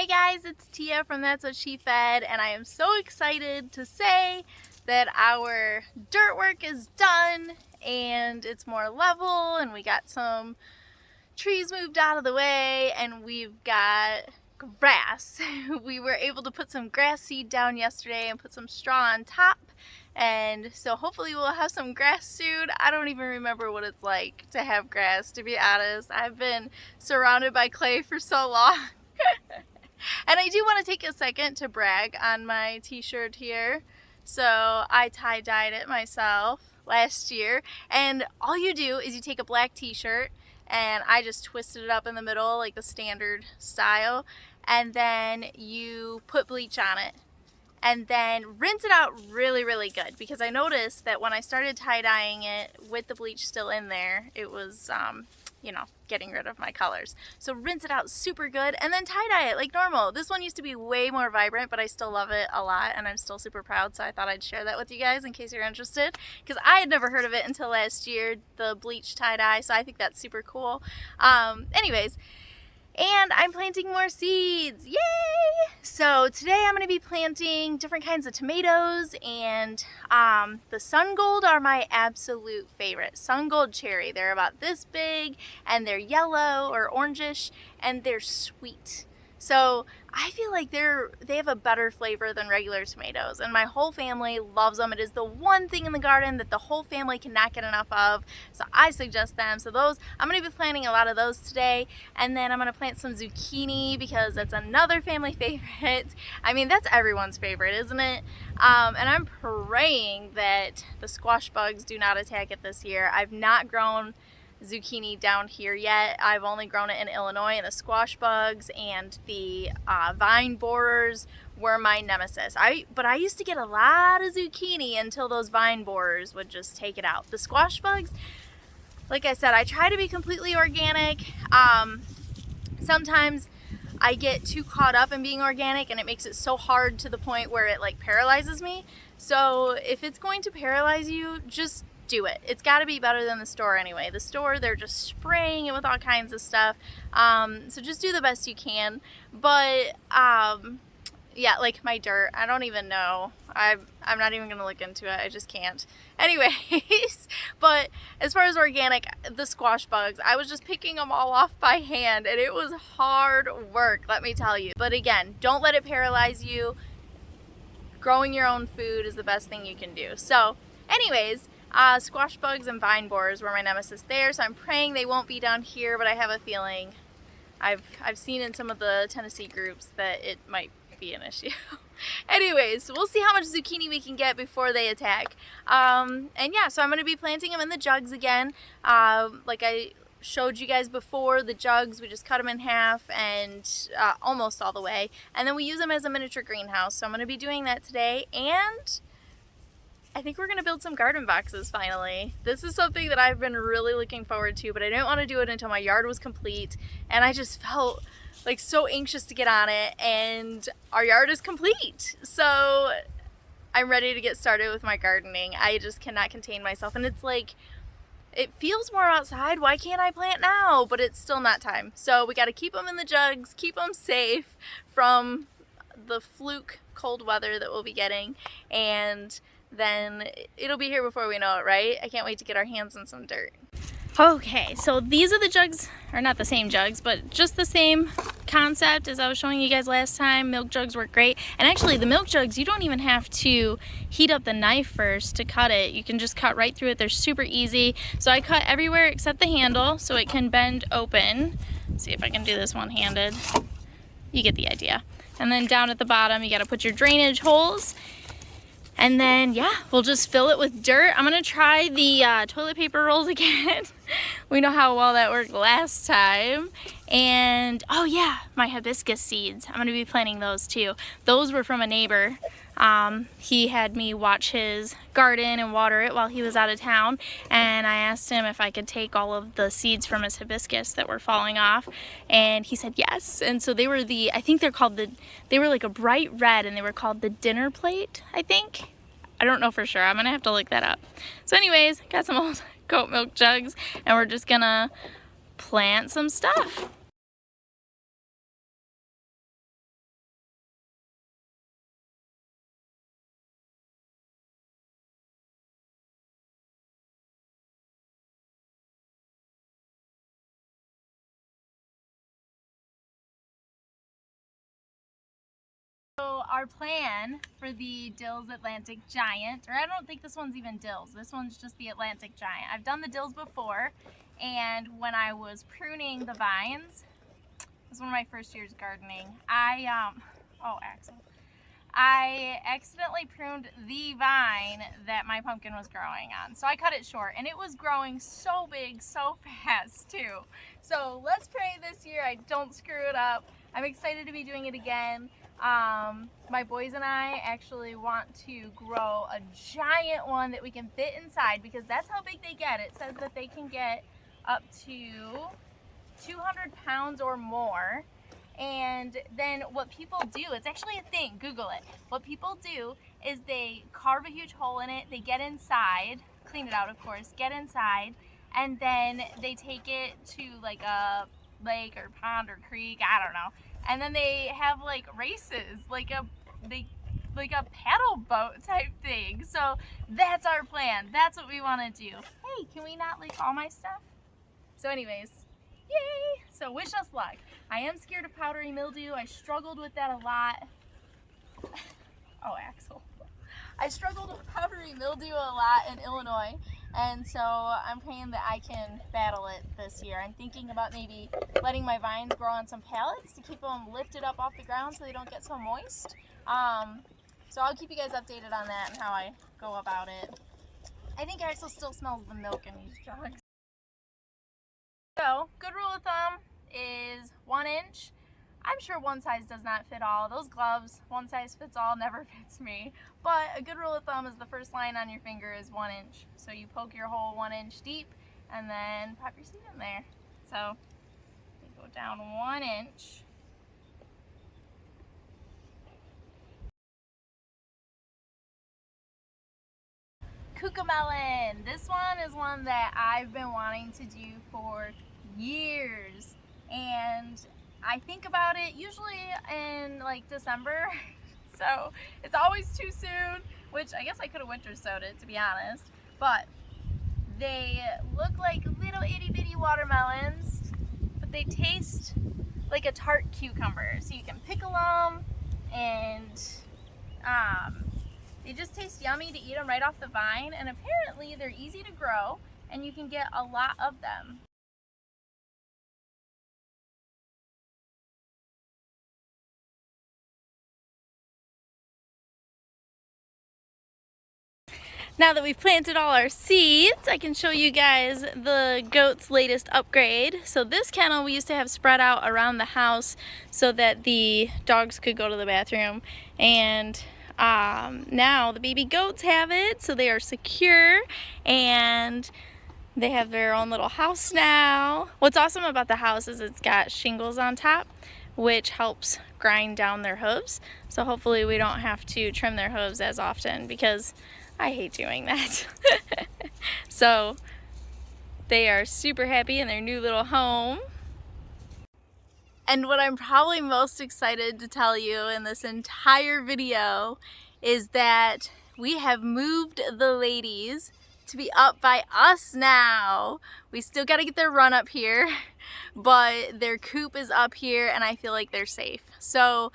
Hey guys, it's Tia from That's What She Fed, and I am so excited to say that our dirt work is done and it's more level and we got some trees moved out of the way and we've got grass. We were able to put some grass seed down yesterday and put some straw on top, and so hopefully we'll have some grass soon. I don't even remember what it's like to have grass, to be honest. I've been surrounded by clay for so long. And I do want to take a second to brag on my t-shirt here. So I tie-dyed it myself last year, and all you do is you take a black t-shirt and I just twisted it up in the middle like the standard style, and then you put bleach on it and then rinse it out really good, because I noticed that when I started tie-dyeing it with the bleach still in there, it was you know, getting rid of my colors. So rinse it out super good and then tie-dye it like normal. This one used to be way more vibrant, but I still love it a lot and I'm still super proud, so I thought I'd share that with you guys in case you're interested, because I had never heard of it until last year, the bleach tie-dye, so I think that's super cool. Anyways, and I'm planting more seeds, yay! So today I'm going to be planting different kinds of tomatoes, and the Sun Gold are my absolute favorite. Sun Gold cherry, they're about this big and they're yellow or orangish and they're sweet. So I feel like they have a better flavor than regular tomatoes, and my whole family loves them. It is the one thing in the garden that the whole family cannot get enough of, so I suggest them. So those, I'm going to be planting a lot of those today, and then I'm going to plant some zucchini because that's another family favorite. I mean, that's everyone's favorite, isn't it? And I'm praying that the squash bugs do not attack it this year. I've not grown zucchini down here yet. I've only grown it in Illinois, and the squash bugs and the vine borers were my nemesis. But I used to get a lot of zucchini until those vine borers would just take it out. The squash bugs, like I said, I try to be completely organic. Sometimes I get too caught up in being organic and it makes it so hard to the point where it like paralyzes me. So if it's going to paralyze you, just do it. It's got to be better than the store anyway. The store, they're just spraying it with all kinds of stuff. So just do the best you can. But yeah, like my dirt, I don't even know. I'm not even gonna look into it. I just can't. Anyways, but as far as organic, the squash bugs, I was just picking them all off by hand, and it was hard work, let me tell you. But again, don't let it paralyze you. Growing your own food is the best thing you can do. So anyways, squash bugs and vine borers were my nemesis there, so I'm praying they won't be down here, but I have a feeling, I've seen in some of the Tennessee groups that it might be an issue. Anyways, we'll see how much zucchini we can get before they attack. And yeah, so I'm going to be planting them in the jugs again. Like I showed you guys before, the jugs, we just cut them in half and almost all the way, and then we use them as a miniature greenhouse. So I'm going to be doing that today, and I think we're going to build some garden boxes finally. This is something that I've been really looking forward to, but I didn't want to do it until my yard was complete, and I just felt like so anxious to get on it, and our yard is complete. So I'm ready to get started with my gardening. I just cannot contain myself, and it's like, it feels more outside. Why can't I plant now? But it's still not time. So we got to keep them in the jugs, keep them safe from the fluke cold weather that we'll be getting, and then it'll be here before we know it, right? I can't wait to get our hands in some dirt. Okay, so these are the jugs, or not the same jugs, but just the same concept as I was showing you guys last time. Milk jugs work great. And actually the milk jugs, you don't even have to heat up the knife first to cut it. You can just cut right through it. They're super easy. So I cut everywhere except the handle so it can bend open. Let's see if I can do this one-handed. You get the idea. And then down at the bottom, you got to put your drainage holes. And then, yeah, we'll just fill it with dirt. I'm going to try the toilet paper rolls again. We know how well that worked last time. And, oh yeah, my hibiscus seeds. I'm going to be planting those too. Those were from a neighbor. He had me watch his garden and water it while he was out of town. And I asked him if I could take all of the seeds from his hibiscus that were falling off. And he said yes. And so they were I think they're called they were like a bright red, and they were called the dinner plate, I think. I don't know for sure. I'm going to have to look that up. So anyways, got some old goat milk jugs, and we're just going to plant some stuff. So our plan for the Dill's Atlantic Giant, or I don't think this one's even Dill's, this one's just the Atlantic Giant. I've done the Dill's before, and when I was pruning the vines, it was one of my first years gardening, I accidentally pruned the vine that my pumpkin was growing on. So I cut it short, and it was growing so big so fast too. So let's pray this year I don't screw it up. I'm excited to be doing it again. My boys and I actually want to grow a giant one that we can fit inside, because that's how big they get. It says that they can get up to 200 pounds or more. And then what people do, it's actually a thing, Google it. What people do is they carve a huge hole in it, they get inside, clean it out of course, get inside, and then they take it to like a lake or pond or creek, I don't know. And then they have like races, like a paddle boat type thing. So that's our plan. That's what we want to do. Hey, can we not leak all my stuff? So anyways, yay! So wish us luck. I am scared of powdery mildew. I struggled with that a lot. Oh, Axel. I struggled with powdery mildew a lot in Illinois, and so I'm praying that I can battle it this year. I'm thinking about maybe letting my vines grow on some pallets to keep them lifted up off the ground so they don't get so moist. So I'll keep you guys updated on that and how I go about it. I think Axel still smells the milk in these jugs. So, good rule of thumb is 1 inch. I'm sure one size does not fit all. Those gloves, one size fits all, never fits me. But a good rule of thumb is the first line on your finger is 1 inch. So you poke your hole 1 inch deep and then pop your seed in there. So you go down 1 inch. Kooka Melon. This one is one that I've been wanting to do for years, and I think about it usually in like December, so it's always too soon, which I guess I could have winter sowed it, to be honest. But they look like little itty bitty watermelons, but they taste like a tart cucumber, so you can pickle them, and they just taste yummy to eat them right off the vine, and apparently they're easy to grow and you can get a lot of them. Now that we've planted all our seeds, I can show you guys the goat's latest upgrade. So this kennel we used to have spread out around the house so that the dogs could go to the bathroom, and now the baby goats have it, so they are secure and they have their own little house now. What's awesome about the house is it's got shingles on top, which helps grind down their hooves. So hopefully we don't have to trim their hooves as often, because I hate doing that. So they are super happy in their new little home. And what I'm probably most excited to tell you in this entire video is that we have moved the ladies to be up by us now. We still got to get their run up here, but their coop is up here and I feel like they're safe. So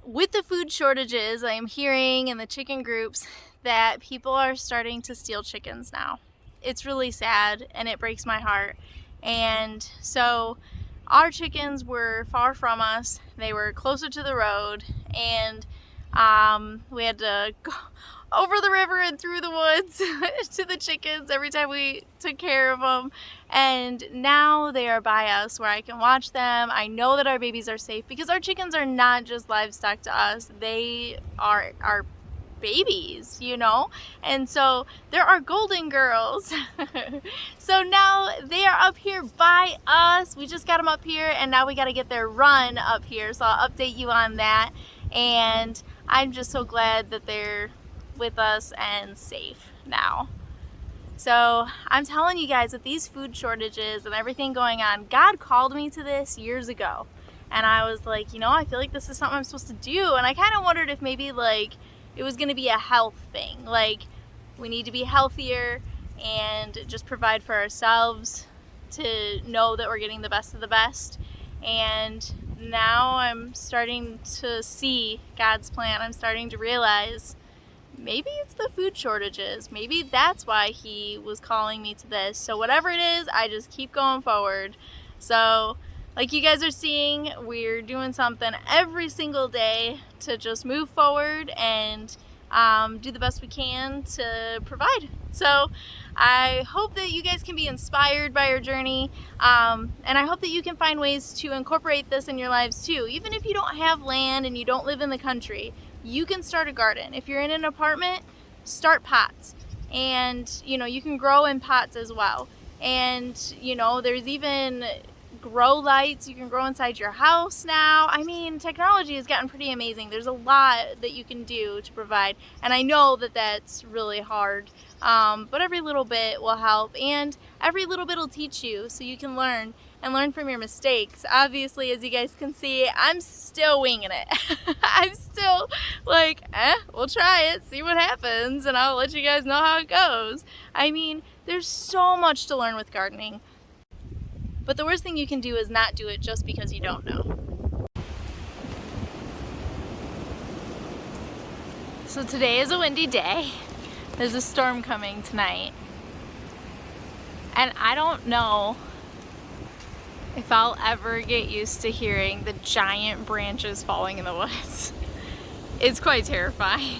with the food shortages, I am hearing in the chicken groups that people are starting to steal chickens now. It's really sad and it breaks my heart. And so our chickens were far from us. They were closer to the road, and we had to go over the river and through the woods to the chickens every time we took care of them. And now they are by us where I can watch them. I know that our babies are safe, because our chickens are not just livestock to us. They are our babies, you know, and so there are golden girls. So now they are up here by us. We just got them up here, and now we got to get their run up here, so I'll update you on that. And I'm just so glad that they're with us and safe now. So I'm telling you guys, with these food shortages and everything going on, God called me to this years ago, and I was like, you know, I feel like this is something I'm supposed to do. And I kind of wondered if maybe like it was going to be a health thing, like we need to be healthier and just provide for ourselves to know that we're getting the best of the best. And now I'm starting to see God's plan. I'm starting to realize maybe it's the food shortages. Maybe that's why he was calling me to this. So whatever it is, I just keep going forward. So like you guys are seeing, we're doing something every single day to just move forward and do the best we can to provide. So I hope that you guys can be inspired by our journey, and I hope that you can find ways to incorporate this in your lives too. Even if you don't have land and you don't live in the country, you can start a garden. If you're in an apartment, start pots. And you can grow in pots as well. And there's even grow lights you can grow inside your house now. I mean, technology has gotten pretty amazing. There's a lot that you can do to provide, and I know that that's really hard, but every little bit will help, and every little bit will teach you, so you can learn and learn from your mistakes. Obviously, as you guys can see, I'm still winging it. I'm still like, we'll try it, see what happens, and I'll let you guys know how it goes. I mean, there's so much to learn with gardening. But the worst thing you can do is not do it just because you don't know. So today is a windy day. There's a storm coming tonight. And I don't know if I'll ever get used to hearing the giant branches falling in the woods. It's quite terrifying.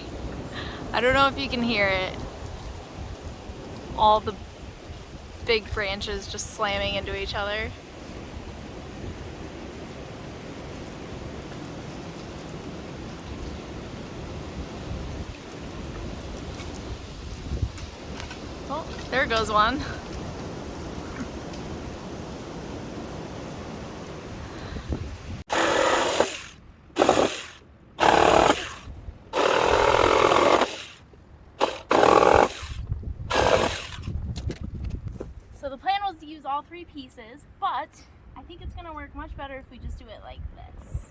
I don't know if you can hear it. All the big branches just slamming into each other. Oh, there goes one. So the plan was to use all three pieces, but I think it's gonna work much better if we just do it like this.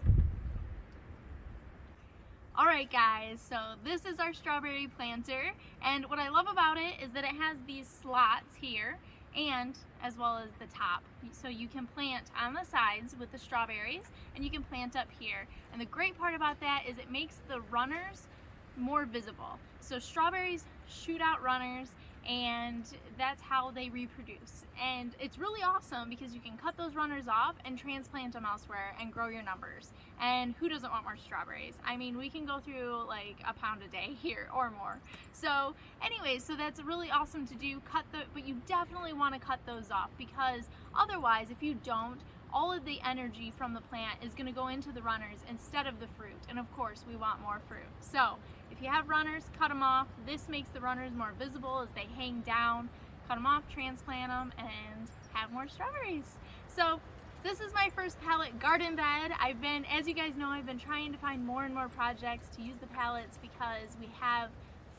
Alright guys, so this is our strawberry planter, and what I love about it is that it has these slots here, and as well as the top. So you can plant on the sides with the strawberries, and you can plant up here. And the great part about that is it makes the runners more visible. So strawberries shoot out runners, and that's how they reproduce. And it's really awesome because you can cut those runners off and transplant them elsewhere and grow your numbers. And who doesn't want more strawberries? I mean, we can go through like a pound a day here or more. So anyways, so that's really awesome to do. But you definitely want to cut those off, because otherwise, if you don't, all of the energy from the plant is going to go into the runners instead of the fruit. And of course, we want more fruit. So if you have runners, cut them off. This makes the runners more visible as they hang down. Cut them off, transplant them, and have more strawberries. So this is my first pallet garden bed. As you guys know, I've been trying to find more and more projects to use the pallets because we have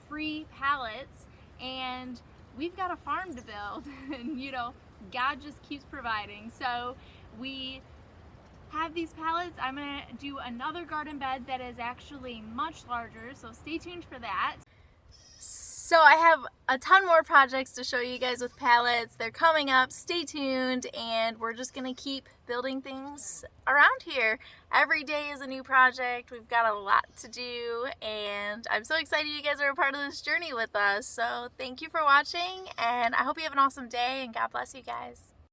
free pallets and we've got a farm to build. And God just keeps providing. So we have these pallets. I'm gonna do another garden bed that is actually much larger, so stay tuned for that. So I have a ton more projects to show you guys with pallets. They're coming up, stay tuned, and we're just gonna keep building things around here. Every day is a new project. We've got a lot to do, and I'm so excited you guys are a part of this journey with us. So thank you for watching, and I hope you have an awesome day, and God bless you guys.